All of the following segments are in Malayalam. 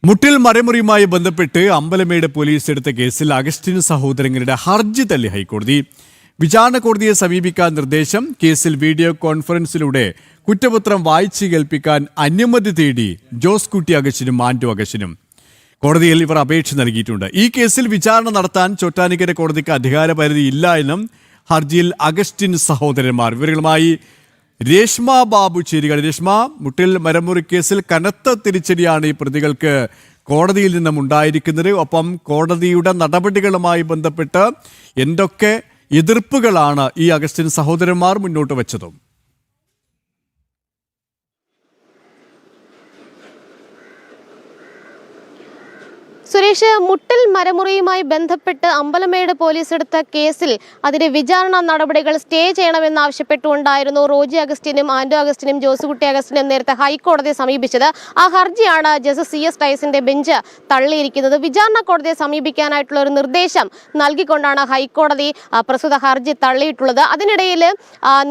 മുട്ടിൽ മരമുറിയുമായി ബന്ധപ്പെട്ട് അമ്പലമേട് പോലീസ് എടുത്ത കേസിൽ അഗസ്റ്റിൻ സഹോദരങ്ങളുടെ ഹർജി തള്ളി ഹൈക്കോടതി. വിചാരണ കോടതിയെ സമീപിക്കാൻ നിർദ്ദേശം. കേസിൽ വീഡിയോ കോൺഫറൻസിലൂടെ കുറ്റപത്രം വായിച്ചു കേൾപ്പിക്കാൻ അനുമതി തേടി ജോസ് കുട്ടി അഗസ്റ്റിനും ആന്റോ അഗസ്റ്റിനും കോടതിയിൽ ഇവർ അപേക്ഷ നൽകിയിട്ടുണ്ട്. ഈ കേസിൽ വിചാരണ നടത്താൻ ചോറ്റാനിക്കര കോടതിക്ക് അധികാരപരിധി ഇല്ല എന്നും ഹർജിയിൽ അഗസ്റ്റിൻ സഹോദരന്മാർ. വിവരങ്ങളുമായി രേഷ്മ ബാബു ചേരുകയാണ്. രേഷ്മ, മുട്ടിൽ മരമുറി കേസിൽ കനത്ത തിരിച്ചടിയാണ് ഈ പ്രതികൾക്ക് കോടതിയിൽ നിന്നും ഉണ്ടായിരിക്കുന്നത്. ഒപ്പം കോടതിയുടെ നടപടികളുമായി ബന്ധപ്പെട്ട് എന്തൊക്കെ എതിർപ്പുകളാണ് ഈ അഗസ്റ്റിൻ സഹോദരന്മാർ മുന്നോട്ട് വെച്ചതും? സുരേഷ്, മുട്ടിൽ മരമുറിയുമായി ബന്ധപ്പെട്ട് അമ്പലമേട് പോലീസ് എടുത്ത കേസിൽ അതിന്റെ വിചാരണ നടപടികൾ സ്റ്റേ ചെയ്യണമെന്നാവശ്യപ്പെട്ടുകൊണ്ടായിരുന്നു റോജി അഗസ്റ്റിനും ആന്റോ അഗസ്റ്റിനും ജോസുകുട്ടി അഗസ്റ്റിനും നേരത്തെ ഹൈക്കോടതിയെ സമീപിച്ചത്. ആ ഹർജിയാണ് ജസ്റ്റിസ് CS ടൈസിന്റെ ബെഞ്ച് തള്ളിയിരിക്കുന്നത്. വിചാരണ കോടതിയെ സമീപിക്കാനായിട്ടുള്ള ഒരു നിർദ്ദേശം നൽകിക്കൊണ്ടാണ് ഹൈക്കോടതി പ്രസ്തുത ഹർജി തള്ളിയിട്ടുള്ളത്. അതിനിടയിൽ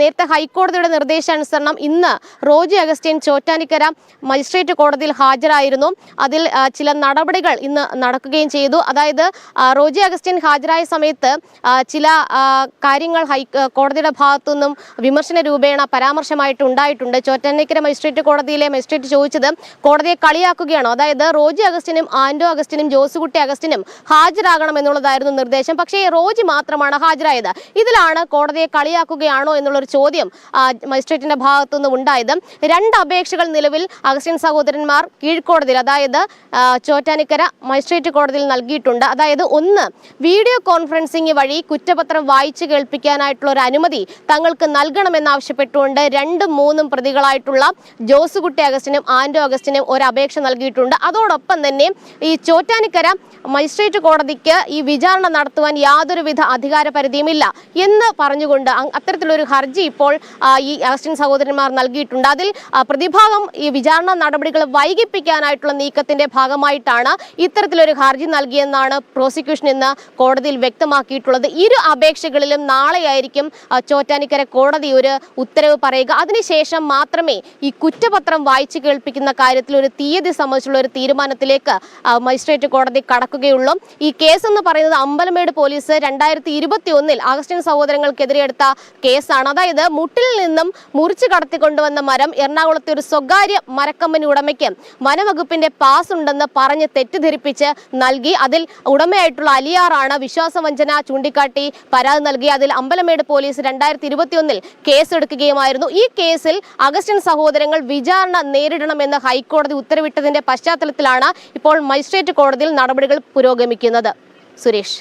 നേരത്തെ ഹൈക്കോടതിയുടെ നിർദ്ദേശാനുസരണം ഇന്ന് റോജി അഗസ്റ്റിൻ ചോറ്റാനിക്കര മജിസ്ട്രേറ്റ് കോടതിയിൽ ഹാജരായിരുന്നു. അതിൽ ചില നടപടികൾ ഇന്ന് നടക്കുകയും ചെയ്തു. അതായത് റോജി അഗസ്റ്റിൻ ഹാജരായ സമയത്ത് ചില കാര്യങ്ങൾ കോടതിയുടെ ഭാഗത്തു നിന്നും വിമർശന രൂപേണ പരാമർശമായിട്ട് ഉണ്ടായിട്ടുണ്ട്. ചോറ്റാനിക്കര മജിസ്ട്രേറ്റ് കോടതിയിലെ മജിസ്ട്രേറ്റ് ചോദിച്ചത് കോടതിയെ കളിയാക്കുകയാണോ, അതായത് റോജി അഗസ്റ്റിനും ആന്റോ അഗസ്റ്റിനും ജോസുകുട്ടി അഗസ്റ്റിനും ഹാജരാകണം എന്നുള്ളതായിരുന്നു നിർദ്ദേശം. പക്ഷേ റോജി മാത്രമാണ് ഹാജരായത്. ഇതിലാണ് കോടതിയെ കളിയാക്കുകയാണോ എന്നുള്ളൊരു ചോദ്യം മജിസ്ട്രേറ്റിന്റെ ഭാഗത്തു നിന്നും ഉണ്ടായത്. രണ്ട് അപേക്ഷകൾ നിലവിൽ അഗസ്റ്റിൻ സഹോദരന്മാർ കീഴ്ക്കോടതിയിൽ, അതായത് ചോറ്റാനിക്കര മജിസ്ട്രേറ്റ് കോടതിയിൽ നൽകിയിട്ടുണ്ട്. അതായത് ഒന്ന്, വീഡിയോ കോൺഫറൻസിംഗ് വഴി കുറ്റപത്രം വായിച്ചു കേൾപ്പിക്കാനായിട്ടുള്ള ഒരു അനുമതി തങ്ങൾക്ക് നൽകണമെന്നാവശ്യപ്പെട്ടുകൊണ്ട് 2ഉം 3ഉം പ്രതികളായിട്ടുള്ള ജോസുകുട്ടി അഗസ്റ്റിനും ആന്റോ അഗസ്റ്റിനും ഒരു അപേക്ഷ നൽകിയിട്ടുണ്ട്. അതോടൊപ്പം തന്നെ ഈ ചോറ്റാനിക്കര മജിസ്ട്രേറ്റ് കോടതിക്ക് ഈ വിചാരണ നടത്തുവാൻ യാതൊരുവിധ അധികാര പരിധിയുമില്ല എന്ന് പറഞ്ഞുകൊണ്ട് അത്തരത്തിലൊരു ഹർജി ഇപ്പോൾ ഈ അഗസ്റ്റിൻ സഹോദരന്മാർ നൽകിയിട്ടുണ്ട്. അതിൽ പ്രതിഭാഗം ഈ വിചാരണ നടപടികൾ വൈകിപ്പിക്കാനായിട്ടുള്ള നീക്കത്തിന്റെ ഭാഗമായിട്ടാണ് ഇത്തരത്തിലൊരു ഹർജി നൽകിയെന്നാണ് പ്രോസിക്യൂഷൻ ഇന്ന് കോടതിയിൽ വ്യക്തമാക്കിയിട്ടുള്ളത്. ഇരു അപേക്ഷകളിലും നാളെയായിരിക്കും ചോറ്റാനിക്കര കോടതി ഒരു ഉത്തരവ് പറയുക. അതിനുശേഷം മാത്രമേ ഈ കുറ്റപത്രം വായിച്ചു കേൾപ്പിക്കുന്ന കാര്യത്തിൽ ഒരു തീയതി സംബന്ധിച്ചുള്ള ഒരു തീരുമാനത്തിലേക്ക് മജിസ്ട്രേറ്റ് കോടതി കടക്കുകയുള്ളൂ. ഈ കേസ് എന്ന് പറയുന്നത് അമ്പലമേട് പോലീസ് 2021 അഗസ്റ്റിൻ സഹോദരങ്ങൾക്കെതിരെ എടുത്ത കേസാണ്. അതായത് മുട്ടിൽ നിന്നും മുറിച്ചു കടത്തിക്കൊണ്ടുവന്ന മരം എറണാകുളത്തെ ഒരു സ്വകാര്യ മരക്കമ്പനി ഉടമയ്ക്ക് വനവകുപ്പിന്റെ പാസ് ഉണ്ടെന്ന് പറഞ്ഞ് തെറ്റിദ്ധരിപ്പിച്ച് നൽകി. അതിൽ ഉടമയായിട്ടുള്ള അലിയാറാണ് വിശ്വാസവഞ്ചന ചൂണ്ടിക്കാട്ടി പരാതി നൽകി. അതിൽ അമ്പലമേട് പോലീസ് 2021 കേസെടുക്കുകയുമായിരുന്നു. ഈ കേസിൽ അഗസ്റ്റിൻ സഹോദരങ്ങൾ വിചാരണ നേരിടണമെന്ന് ഹൈക്കോടതി ഉത്തരവിട്ടതിന്റെ പശ്ചാത്തലത്തിലാണ് ഇപ്പോൾ മജിസ്ട്രേറ്റ് കോടതിയിൽ നടപടികൾ പുരോഗമിക്കുന്നത്. സുരേഷ്.